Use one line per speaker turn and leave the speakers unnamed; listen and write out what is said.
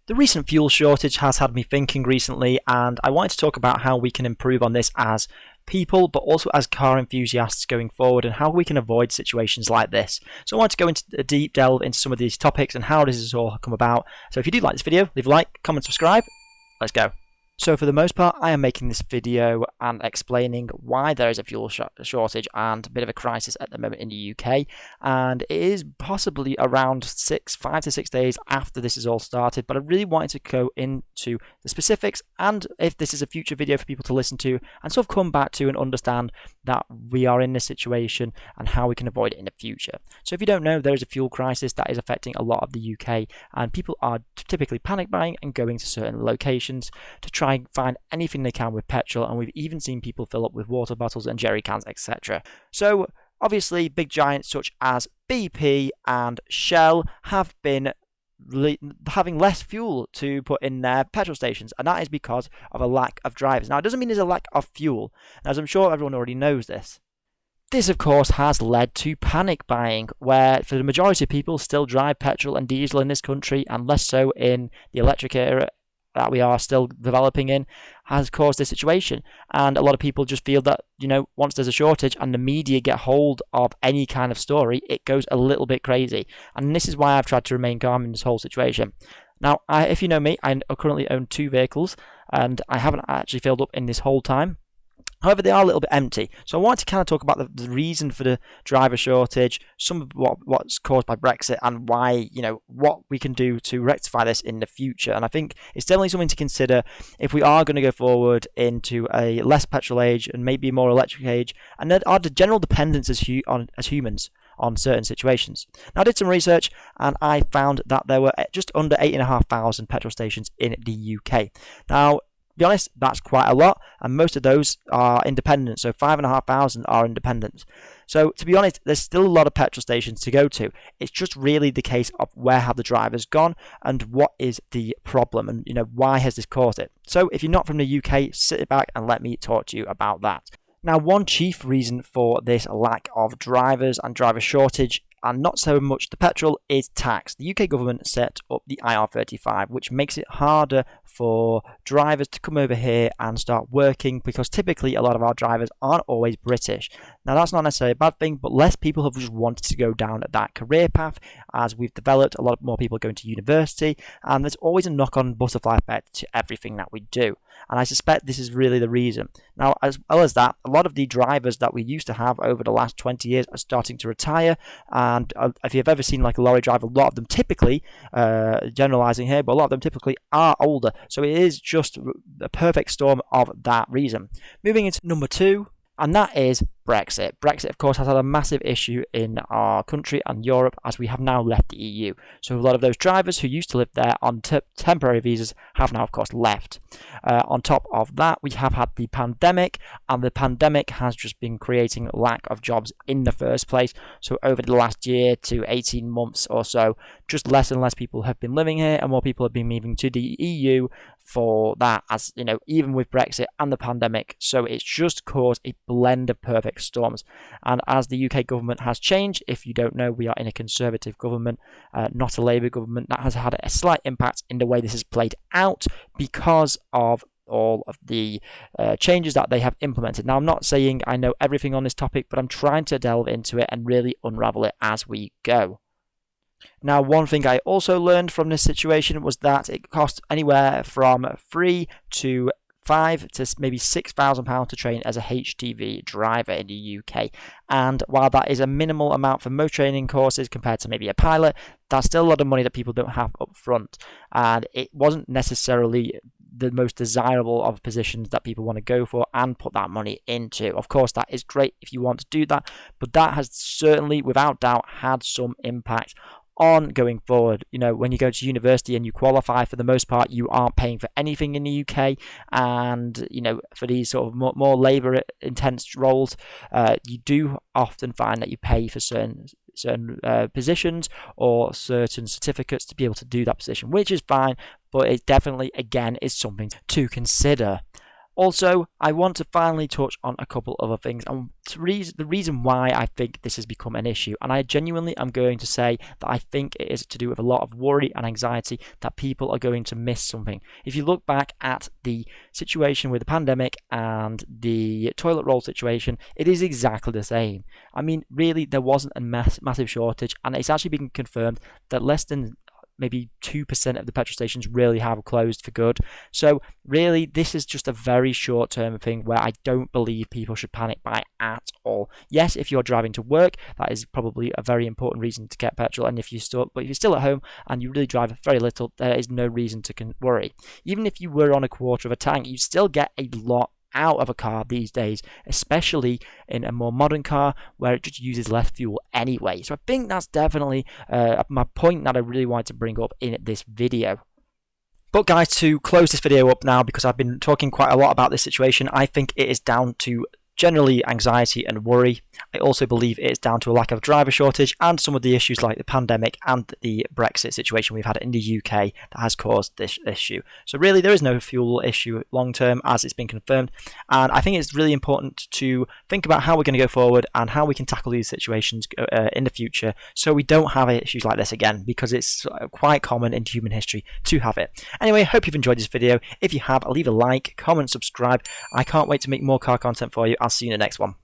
The recent fuel shortage has had me thinking recently, and I wanted to talk about how we can improve on this as people, but also as car enthusiasts going forward, and how we can avoid situations like this. So I want to go into a deep delve into some of these topics and how this has all come about. So if you do like this video, leave a like, comment, subscribe. Let's go. So for the most part, I am making this video and explaining why there is a fuel shortage and a bit of a crisis at the moment in the UK. And it is possibly around 5 to 6 days after this is all started. But I really wanted to go into the specifics, and if this is a future video for people to listen to and sort of come back to and understand that we are in this situation and how we can avoid it in the future. So if you don't know, there is a fuel crisis that is affecting a lot of the UK, and people are typically panic buying and going to certain locations to try and find anything they can with petrol, and we've even seen people fill up with water bottles and jerry cans, etc. So obviously big giants such as BP and Shell have been having less fuel to put in their petrol stations, and that is because of a lack of drivers. Now, it doesn't mean there's a lack of fuel, as I'm sure everyone already knows this. This, of course, has led to panic buying, where for the majority of people still drive petrol and diesel in this country, and less so in the electric era that we are still developing in, has caused this situation. And a lot of people just feel that, once there's a shortage and the media get hold of any kind of story, it goes a little bit crazy. And this is why I've tried to remain calm in this whole situation. Now, if you know me, I currently own 2 vehicles, and I haven't actually filled up in this whole time. However, they are a little bit empty. So I wanted to kind of talk about the reason for the driver shortage, some of what's caused by Brexit, and why, what we can do to rectify this in the future. And I think it's definitely something to consider if we are going to go forward into a less petrol age and maybe a more electric age, and then our general dependence as humans on certain situations. Now, I did some research, and I found that there were just under 8,500 petrol stations in the UK. Now, to be honest, that's quite a lot, and most of those are independent, so 5,500 are independent. So to be honest, there's still a lot of petrol stations to go to. It's just really the case of where have the drivers gone and what is the problem, and why has this caused it. So if you're not from the UK, sit back and let me talk to you about that. Now, one chief reason for this lack of drivers and driver shortage, and not so much the petrol, is tax. The UK government set up the IR35, which makes it harder for drivers to come over here and start working, because typically a lot of our drivers aren't always British. Now, that's not necessarily a bad thing, but less people have just wanted to go down that career path as we've developed. A lot more people going to university, and there's always a knock-on butterfly effect to everything that we do. And I suspect this is really the reason. Now, as well as that, a lot of the drivers that we used to have over the last 20 years are starting to retire. And if you've ever seen like a lorry driver, a lot of them typically, generalizing here, but a lot of them typically are older. So it is just a perfect storm of that reason. Moving into number 2, and that is Brexit. Brexit, of course, has had a massive issue in our country and Europe, as we have now left the EU. So a lot of those drivers who used to live there on temporary visas have now, of course, left. On top of that, we have had the pandemic, and the pandemic has just been creating a lack of jobs in the first place. So over the last year to 18 months or so, just less and less people have been living here, and more people have been moving to the EU for that, as even with Brexit and the pandemic. So it's just caused a blend of perfect storms. And as the UK government has changed, if you don't know, we are in a Conservative government, not a Labour government. That has had a slight impact in the way this has played out because of all of the changes that they have implemented. Now, I'm not saying I know everything on this topic, but I'm trying to delve into it and really unravel it as we go. Now, one thing I also learned from this situation was that it costs anywhere from £3,000 to £5,000 to maybe £6,000 to train as a HGV driver in the UK. And while that is a minimal amount for most training courses compared to maybe a pilot, that's still a lot of money that people don't have up front. And it wasn't necessarily the most desirable of positions that people want to go for and put that money into. Of course, that is great if you want to do that, but that has certainly, without doubt, had some impact on going forward. When you go to university and you qualify, for the most part, you aren't paying for anything in the UK. And, for these sort of more labour intense roles, you do often find that you pay for certain positions or certain certificates to be able to do that position, which is fine, but it definitely, again, is something to consider. Also, I want to finally touch on a couple other things, and the reason why I think this has become an issue, and I genuinely am going to say that I think it is to do with a lot of worry and anxiety that people are going to miss something. If you look back at the situation with the pandemic and the toilet roll situation, it is exactly the same. I mean, really, there wasn't a massive shortage, and it's actually been confirmed that less than maybe 2% of the petrol stations really have closed for good. So really, this is just a very short-term thing where I don't believe people should panic by at all. Yes, if you're driving to work, that is probably a very important reason to get petrol. And if you're still at home and you really drive very little, there is no reason to worry. Even if you were on a quarter of a tank, you still get a lot out of a car these days, especially in a more modern car where it just uses less fuel anyway. So I think that's definitely my point that I really wanted to bring up in this video. But guys, to close this video up now, because I've been talking quite a lot about this situation, I think it is down to generally anxiety and worry. I also believe it's down to a lack of driver shortage and some of the issues like the pandemic and the Brexit situation we've had in the UK that has caused this issue. So really, there is no fuel issue long term, as it's been confirmed, and I think it's really important to think about how we're going to go forward and how we can tackle these situations in the future so we don't have issues like this again, because it's quite common in human history to have it. Anyway, I hope you've enjoyed this video. If you have, leave a like, comment, subscribe. I can't wait to make more car content for you. I'll see you in the next one.